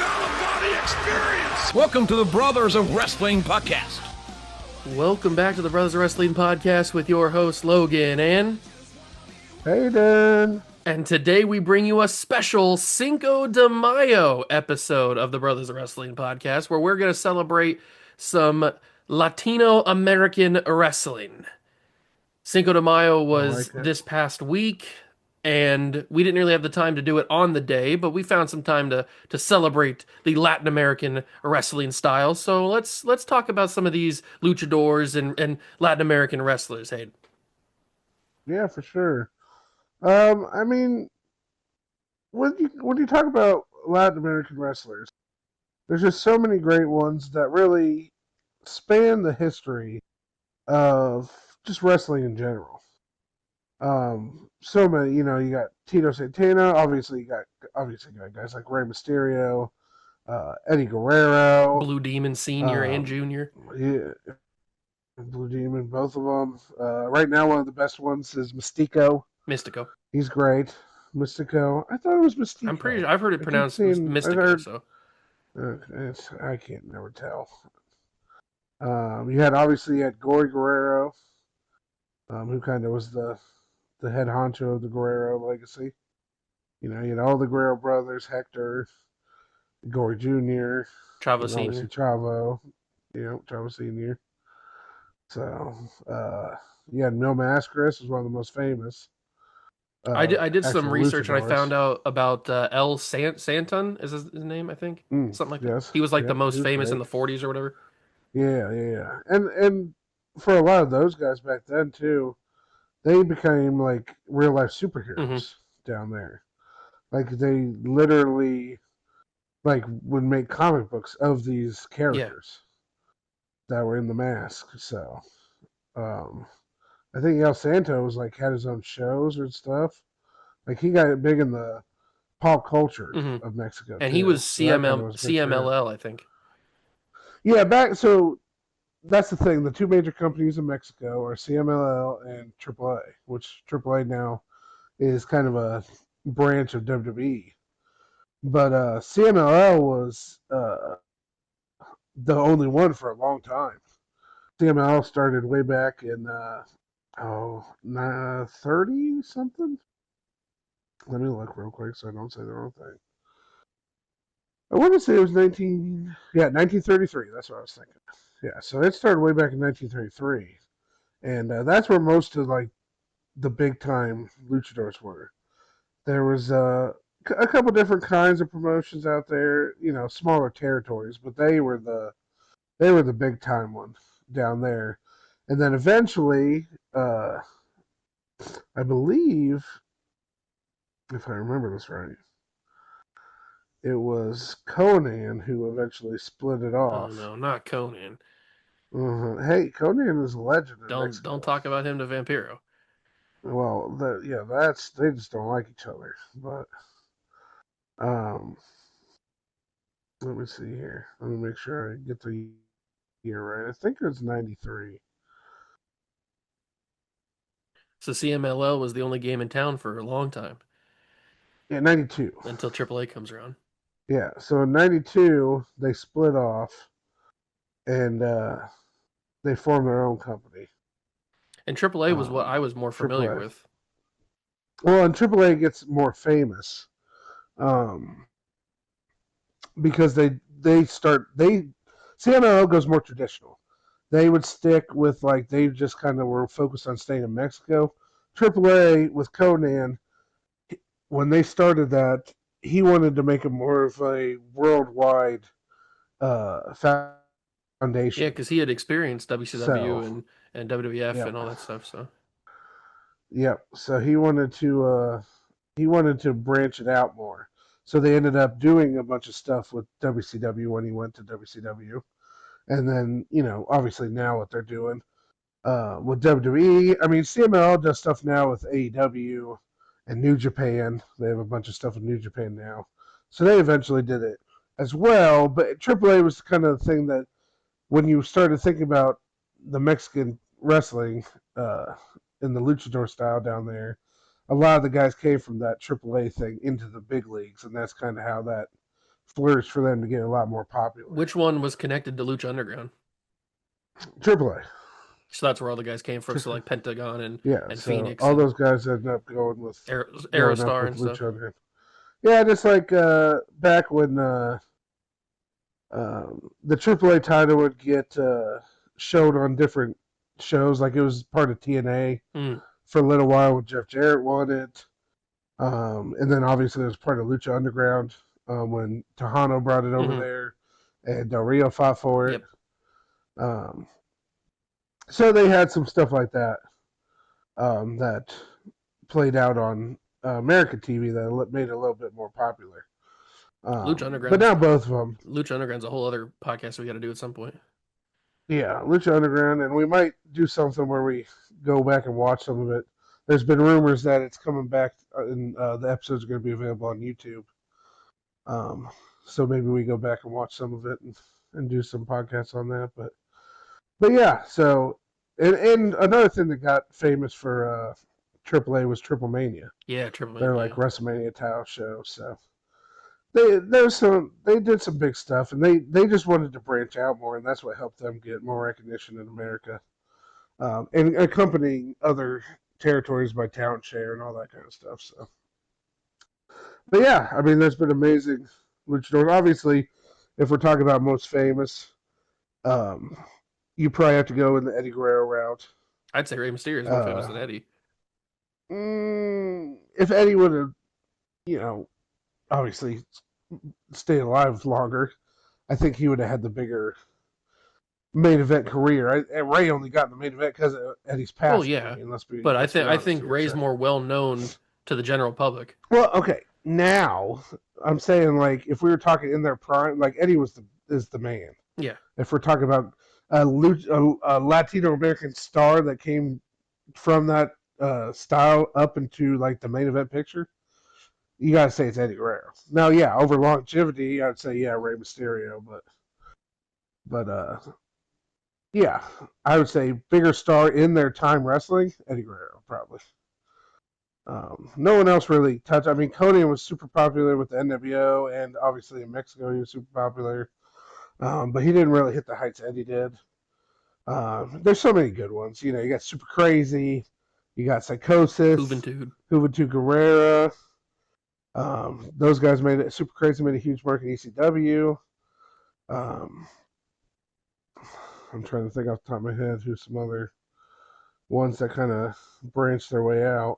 out-of-body experience. Welcome to the Brothers of Wrestling podcast. Welcome back to the Brothers of Wrestling podcast with your host Logan and Hayden. And today we bring you a special Cinco de Mayo episode of the Brothers of Wrestling podcast where we're going to celebrate some Latino American wrestling. Cinco de Mayo was this past week, and we didn't really have the time to do it on the day, but we found some time to celebrate the Latin American wrestling style. So let's talk about some of these luchadors and Latin American wrestlers, Hayden. Yeah, for sure. I mean, when you talk about Latin American wrestlers, there's just so many great ones that really span the history of just wrestling in general. So many, you got Tito Santana, obviously you got guys like Rey Mysterio, Eddie Guerrero, Blue Demon Senior and Junior. Yeah, Blue Demon, both of them. Right now, one of the best ones is Mystico. He's great. Mystico. I thought it was Mystico. I'm pretty sure I've heard it pronounced Mystico. I can't never tell. You had Gory Guerrero, who kind of was the head honcho of the Guerrero legacy. You had all the Guerrero brothers, Hector, Gory Jr., Chavo Sr. Chavo, Chavo Sr. So, you had Mil Mascaras, was one of the most famous. I did some research and I found out about El Santon is his name, I think. Something like that. He was the most famous in the 40s or whatever. Yeah. And for a lot of those guys back then too, they became like real life superheroes down there. Like they literally would make comic books of these characters that were in the mask. So I think El Santo was had his own shows and stuff. Like he got big in the pop culture of Mexico. And too. He was CMLL, I think. Yeah, so that's the thing. The two major companies in Mexico are CMLL and AAA, which AAA now is kind of a branch of WWE. But CMLL was the only one for a long time. CMLL started way back in 30 something. Let me look real quick so I don't say the wrong thing. I want to say it was 1933. That's what I was thinking. Yeah, so it started way back in 1933, and that's where most of the big time luchadors were. There was a couple different kinds of promotions out there, smaller territories, but they were the big time ones down there. And then eventually, I believe, if I remember this right, it was Conan who eventually split it off. Oh no, not Conan. Hey, Conan is a legend. Don't talk about him to Vampiro. Well, they just don't like each other. But let me see here. Let me make sure I get the year right. I think it was 93. So CMLL was the only game in town for a long time. Yeah, 92. Until AAA comes around. Yeah, so in 92, they split off, and they formed their own company. And AAA was what I was more familiar with. Well, and AAA gets more famous because CMLL goes more traditional. They would stick with they just kind of were focused on staying in Mexico. AAA with Conan, when they started that, he wanted to make it more of a worldwide foundation. Yeah, because he had experienced WCW and WWF and all that stuff. So. Yep. So he wanted to branch it out more. So they ended up doing a bunch of stuff with WCW when he went to WCW. And then, obviously now what they're doing with WWE. I mean, CMLL does stuff now with AEW and New Japan. They have a bunch of stuff with New Japan now. So they eventually did it as well. But AAA was kind of the thing that when you started thinking about the Mexican wrestling in the luchador style down there, a lot of the guys came from that AAA thing into the big leagues. And that's kind of how that flourished for them to get a lot more popular. Which one was connected to Lucha Underground? AAA. So that's where all the guys came from. So like Pentagon and So Phoenix, all and those guys ended up going Aerostar and stuff. Lucha Underground. Yeah, just like back when the AAA title would get shown on different shows, like it was part of TNA for a little while when Jeff Jarrett won it. And then obviously it was part of Lucha Underground when Tejano brought it over there and Del Rio fought for it. Yep. So they had some stuff like that that played out on American TV that made it a little bit more popular. Lucha Underground. But now both of them. Lucha Underground's a whole other podcast we got to do at some point. Yeah, Lucha Underground, and we might do something where we go back and watch some of it. There's been rumors that it's coming back, and the episodes are going to be available on YouTube. So maybe we go back and watch some of it and do some podcasts on that. But yeah, so and another thing that got famous for AAA was Triple Mania. Yeah, Triple Mania. They're like WrestleMania style show, so they did some big stuff, and they just wanted to branch out more, and that's what helped them get more recognition in America, and accompanying other territories by talent share and all that kind of stuff. So, but yeah, I mean, there's been amazing luchadors. Obviously, if we're talking about most famous, you probably have to go in the Eddie Guerrero route. I'd say Rey Mysterio is more famous than Eddie. If Eddie would have, obviously stayed alive longer, I think he would have had the bigger main event career. Ray only got in the main event because of Eddie's passing. Oh yeah, I mean, but I think Ray's more well known to the general public. Well, okay, now I'm saying like if we were talking in their prime, like Eddie is the man. Yeah. If we're talking about a Latino American star that came from that style up into like the main event picture, you gotta say it's Eddie Guerrero. Now, yeah, over longevity, I'd say Rey Mysterio, but yeah, I would say bigger star in their time wrestling, Eddie Guerrero probably. No one else really touched. I mean, Conan was super popular with the NWO, and obviously in Mexico he was super popular, but he didn't really hit the heights Eddie did. There's so many good ones. You got Super Crazy, you got Psychosis, Juventud Guerrera. Those guys made it. Super Crazy made a huge mark in ECW. I'm trying to think off the top of my head who's some other ones that kind of branched their way out.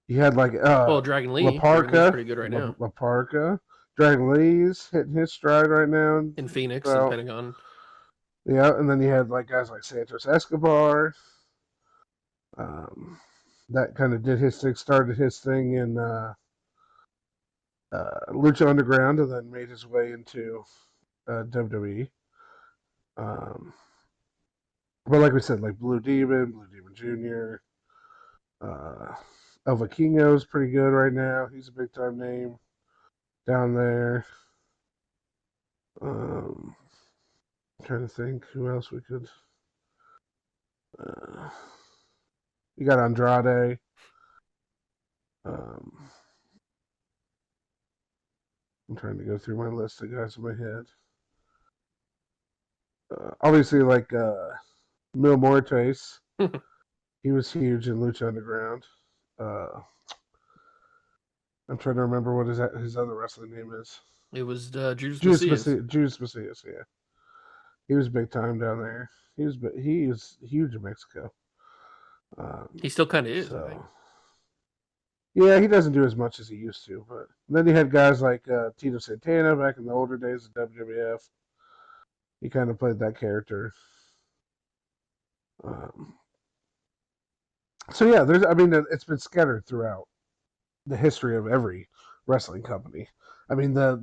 You had like Dragon Lee. La Parka, Dragon Lee's pretty good right now. La Parka. Dragon Lee's hitting his stride right now. In Phoenix and Pentagon. Yeah, and then you had like guys like Santos Escobar. That kind of did his thing, started his thing in Lucha Underground, and then made his way into WWE. But like we said, like Blue Demon Jr., El Vikingo's pretty good right now. He's a big time name down there. I'm trying to think who else we could. You got Andrade. I'm trying to go through my list of guys in my head. Obviously, like Mil Muertes. He was huge in Lucha Underground. I'm trying to remember what his other wrestling name is. It was Judas Macias. Judas Macias, yeah. He was big time down there. He was huge in Mexico. He still kind of is, so, I think. Yeah, he doesn't do as much as he used to. But then you had guys like Tito Santana back in the older days of WWF. He kind of played that character. So yeah, it's been scattered throughout the history of every wrestling company. I mean, the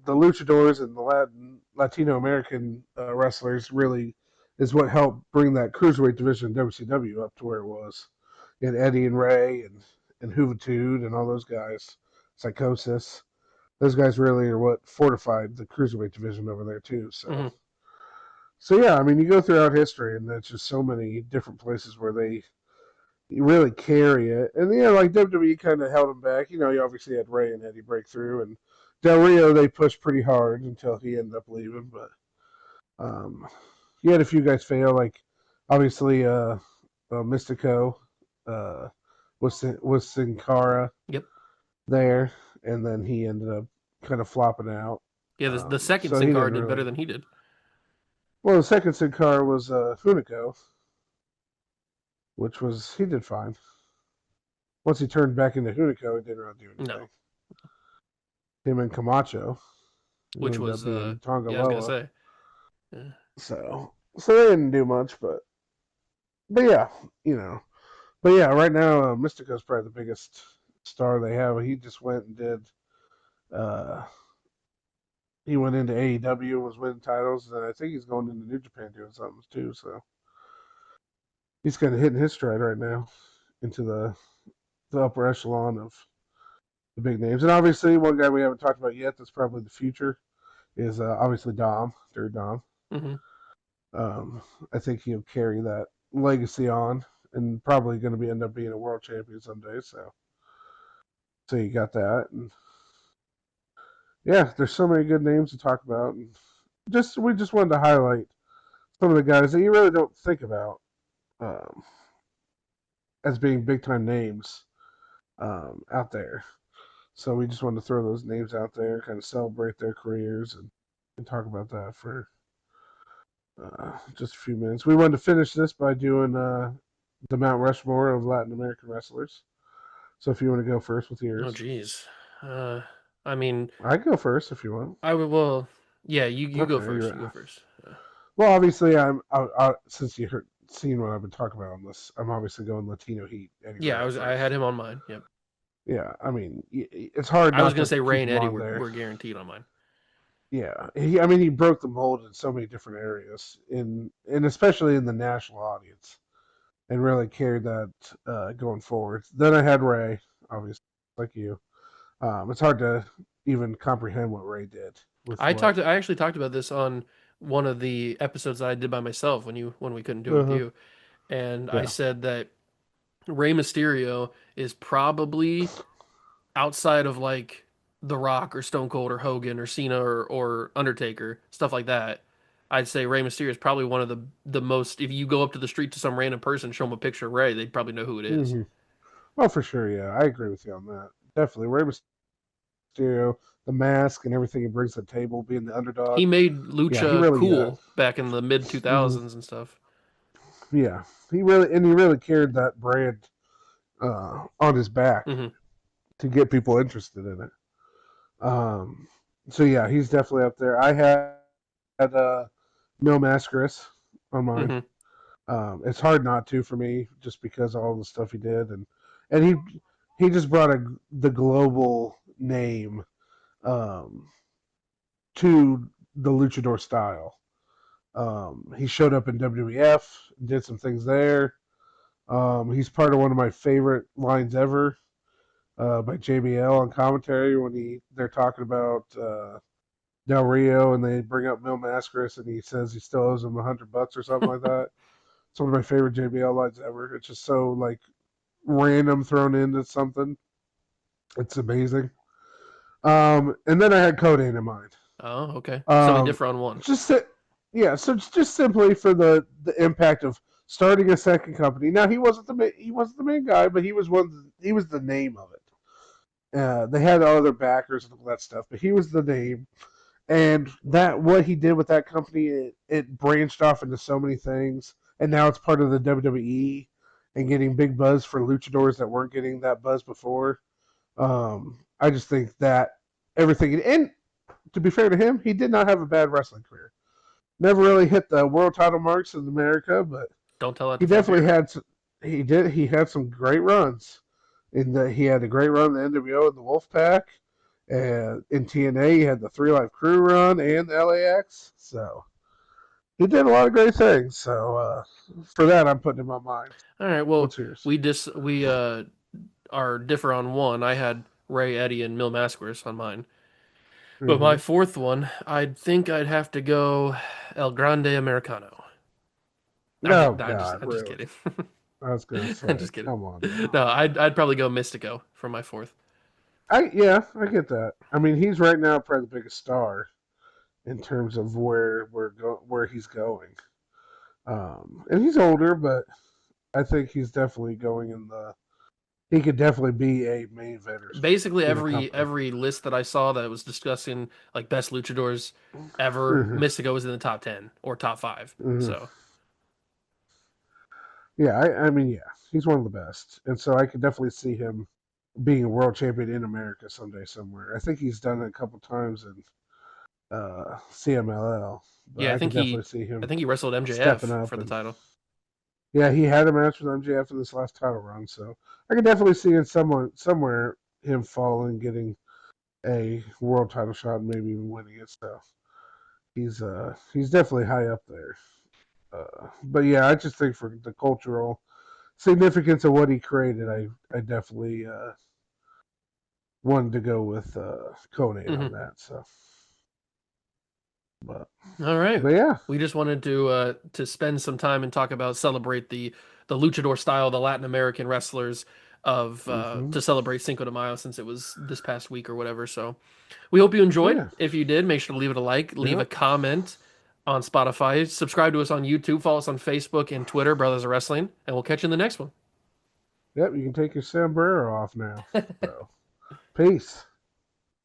luchadors and the Latino American wrestlers really is what helped bring that cruiserweight division in WCW up to where it was. And Eddie and Ray and Juventud and all those guys, Psychosis, those guys really are what fortified the cruiserweight division over there too. So, so yeah, I mean, you go throughout history, and there's just so many different places where they really carry it. And like WWE kind of held him back. You obviously had Ray and Eddie break through, and Del Rio they pushed pretty hard until he ended up leaving. But um, you had a few guys fail, like obviously Mystico uh, was Sin Cara Yep. there, and then he ended up kind of flopping out. Yeah, the second So he Sin Cara didn't did better really. than he did. Well, the second Sin Cara was Hunico, which was he did fine. Once he turned back into Hunico, he didn't really do anything. No, Him and Camacho, who which ended up was being yeah, I was gonna Tongaloa. say. Yeah. So they didn't do much, but yeah, you know. But yeah, right now Mystico's probably the biggest star they have. He just went and did. Uh, he went into AEW and was winning titles, and I think he's going into New Japan doing something too. So he's kind of hitting his stride right now into the upper echelon of the big names. And obviously, one guy we haven't talked about yet that's probably the future is obviously Dom, Dirty Dom. Hmm. Um, I think he'll carry that legacy on, and probably going to end up being a world champion someday. So you got that, and yeah, there's so many good names to talk about, and we just wanted to highlight some of the guys that you really don't think about um, as being big time names out there. So we just wanted to throw those names out there, kind of celebrate their careers, and talk about that for just a few minutes. We wanted to finish this by doing the Mount Rushmore of Latin American wrestlers. So if you want to go first with Oh, yours, geez. Uh, I mean, I go first if you want. I would. Well, yeah, you go Okay, first. You go first. well, obviously since you seen what I've been talking about on this, I'm obviously going Latino Heat Eddie Yeah, Guerrero I had first. him on mine. Yep. Yeah, I mean it's hard I was not gonna to say Ray keep and him Eddie on there. were guaranteed on mine. Yeah, I mean he broke the mold in so many different areas, and especially in the national audience, and really carried that going forward. Then I had Ray, obviously, like you. It's hard to even comprehend what Ray did with what. I actually talked about this on one of the episodes that I did by myself when we couldn't do it with Uh-huh. you, and I Yeah. said that Rey Mysterio is probably outside of like The Rock or Stone Cold or Hogan or Cena or Undertaker, stuff like that. I'd say Rey Mysterio is probably one of the most. If you go up to the street to some random person, show them a picture of Rey, they'd probably know who it is. Hmm. Well, for sure, yeah, I agree with you on that. Definitely, Rey Mysterio, the mask and everything he brings to the table, being the He underdog. made Yeah, he lucha really, cool back in the mid hmm 2000s and stuff. yeah, he really carried that brand on his back Hmm. to get people interested in it. Um, so yeah, he's definitely up there. I had Mil Mascaras on mine. Hmm. It's hard not to for me, just because of all the stuff he did, and he just brought the global name um, to the luchador style. He showed up in WWF, did some things there. He's part of one of my favorite lines ever by JBL on commentary when they're talking about Del Rio and they bring up Mil Mascaras and he says he still owes him $100 or something like that. It's one of my favorite JBL lines ever. It's just so like random thrown into something. It's amazing. And then I had Codeine in mind. Oh, okay. So we Um, differ on one. just yeah, so it's just simply for the impact of starting a second company. Now he wasn't the main guy, but he was the name of it. They had other backers and all that stuff, but he was the name. And that what he did with that company, it branched off into so many things, and now it's part of the WWE and getting big buzz for luchadors that weren't getting that buzz before. I just think that everything, and to be fair to him, he did not have a bad wrestling career. Never really hit the world title marks in America, but Don't tell that he to Fat definitely Bear. had. He had some great runs. He had a great run in the NWO and the Wolfpack, and in TNA he had the Three Life Crew run and the LAX. So he did a lot of great things. So for that, I'm putting him on mine. All right. Well, What's yours? we are differ on one. I had Ray, Eddie, and Mil Mascaras on mine. But my Mm-hmm. fourth one, I'd think I'd have to go El Grande Americano. Oh God, I'm just really? kidding. I was gonna I'm say, just kidding. come on now. No, I'd probably go Mystico for my fourth. I get that. I mean, he's right now probably the biggest star in terms of where he's going. And he's older, but I think he's definitely going in the. He could definitely be a main eventer Basically, in a every company. every list that I saw that was discussing like best luchadors ever, Hmm. Mystico was in the top 10 or top five. Hmm. So, Yeah, I mean, yeah, he's one of the best, and so I could definitely see him being a world champion in America someday somewhere. I think he's done it a couple times in CMLL, but yeah, I could definitely see I him think he wrestled stepping MJF up for the and title. yeah, he had a match with MJF in this last title run, so I could definitely see in somewhere him falling, getting a world title shot, and maybe even winning it. So he's definitely high up there. But yeah, I just think for the cultural significance of what he created, I definitely wanted to go with Conan on Hmm. that. So, but All right. but yeah. We just wanted to spend some time and talk about celebrate the luchador style, the Latin American wrestlers of Hmm. to celebrate Cinco de Mayo since it was this past week or whatever. So we hope you enjoyed. Yeah. If you did, make sure to leave it a like, leave a Yep. comment on Spotify, subscribe to us on YouTube, follow us on Facebook and Twitter, Brothers of Wrestling, and we'll catch you in the next one. Yep. You can take your sombrero off now. So, peace.